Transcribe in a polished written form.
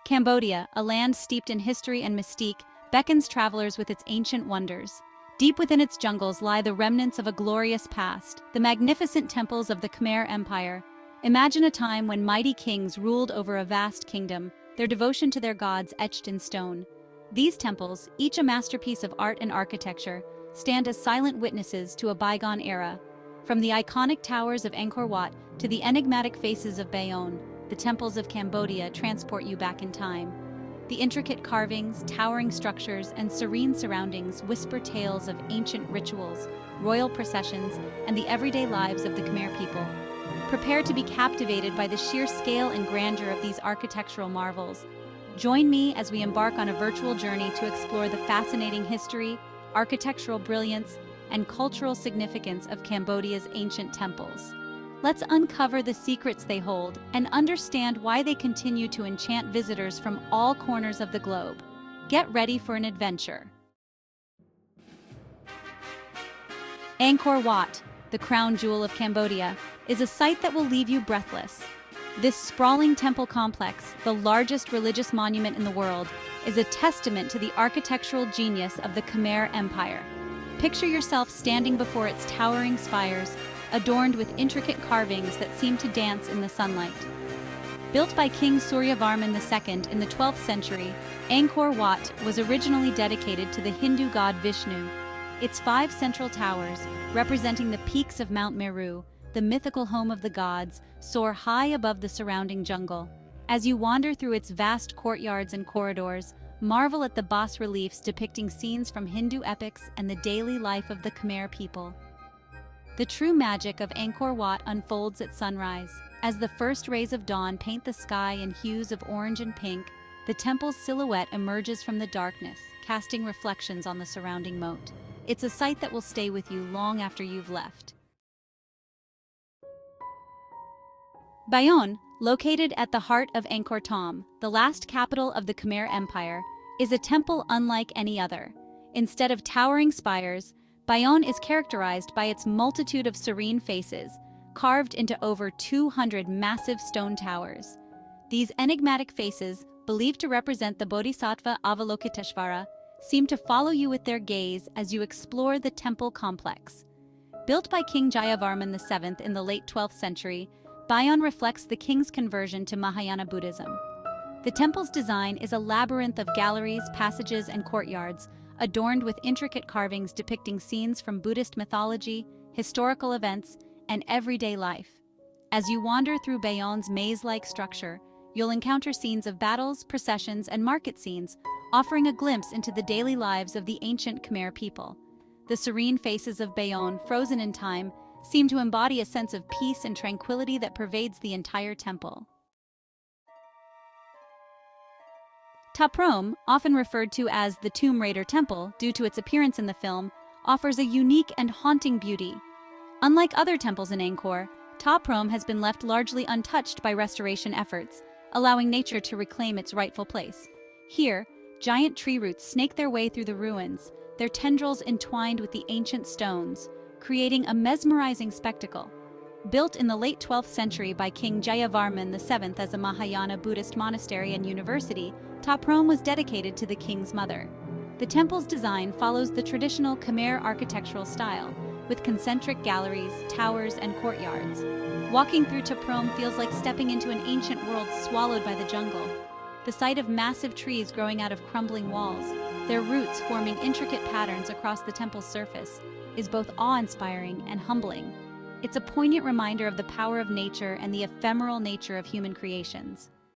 Cambodia, a land steeped in history and mystique, beckons travelers with its ancient wonders. Deep within its jungles lie the remnants of a glorious past, the magnificent temples of the Khmer Empire. Imagine a time when mighty kings ruled over a vast kingdom, their devotion to their gods etched in stone. These temples, each a masterpiece of art and architecture, stand as silent witnesses to a bygone era. From the iconic towers of Angkor Wat to the enigmatic faces of Bayonne, the temples of Cambodia transport you back in time. The intricate carvings, towering structures, and serene surroundings whisper tales of ancient rituals, royal processions, and the everyday lives of the Khmer people. Prepare to be captivated by the sheer scale and grandeur of these architectural marvels. Join me as we embark on a virtual journey to explore the fascinating history, architectural brilliance, and cultural significance of Cambodia's ancient temples. Let's uncover the secrets they hold and understand why they continue to enchant visitors from all corners of the globe. Get ready for an adventure. Angkor Wat, the crown jewel of Cambodia, is a sight that will leave you breathless. This sprawling temple complex, the largest religious monument in the world, is a testament to the architectural genius of the Khmer Empire. Picture yourself standing before its towering spires, adorned with intricate carvings that seem to dance in the sunlight. Built by King Suryavarman II in the 12th century, Angkor Wat was originally dedicated to the Hindu god Vishnu. Its 5 central towers, representing the peaks of Mount Meru, the mythical home of the gods, soar high above the surrounding jungle. As you wander through its vast courtyards and corridors, marvel at the bas-reliefs depicting scenes from Hindu epics and the daily life of the Khmer people. The true magic of Angkor Wat unfolds at sunrise. As the first rays of dawn paint the sky in hues of orange and pink, the temple's silhouette emerges from the darkness, casting reflections on the surrounding moat. It's a sight that will stay with you long after you've left. Bayonne, located at the heart of Angkor Thom, the last capital of the Khmer Empire, is a temple unlike any other. Instead of towering spires, Bayonne is characterized by its multitude of serene faces, carved into over 200 massive stone towers. These enigmatic faces, believed to represent the Bodhisattva Avalokiteshvara, seem to follow you with their gaze as you explore the temple complex. Built by King Jayavarman VII in the late 12th century, Bayonne reflects the king's conversion to Mahayana Buddhism. The temple's design is a labyrinth of galleries, passages, and courtyards, adorned with intricate carvings depicting scenes from Buddhist mythology, historical events, and everyday life. As you wander through Bayonne's maze-like structure, you'll encounter scenes of battles, processions, and market scenes, offering a glimpse into the daily lives of the ancient Khmer people. The serene faces of Bayonne, frozen in time, seem to embody a sense of peace and tranquility that pervades the entire temple. Ta Prohm, often referred to as the Tomb Raider Temple due to its appearance in the film, offers a unique and haunting beauty. Unlike other temples in Angkor, Ta Prohm has been left largely untouched by restoration efforts, allowing nature to reclaim its rightful place. Here, giant tree roots snake their way through the ruins, their tendrils entwined with the ancient stones, creating a mesmerizing spectacle. Built in the late 12th century by King Jayavarman VII as a Mahayana Buddhist monastery and university, Ta Prohm was dedicated to the king's mother. The temple's design follows the traditional Khmer architectural style, with concentric galleries, towers, and courtyards. Walking through Ta Prohm feels like stepping into an ancient world swallowed by the jungle. The sight of massive trees growing out of crumbling walls, their roots forming intricate patterns across the temple's surface, is both awe-inspiring and humbling. It's a poignant reminder of the power of nature and the ephemeral nature of human creations.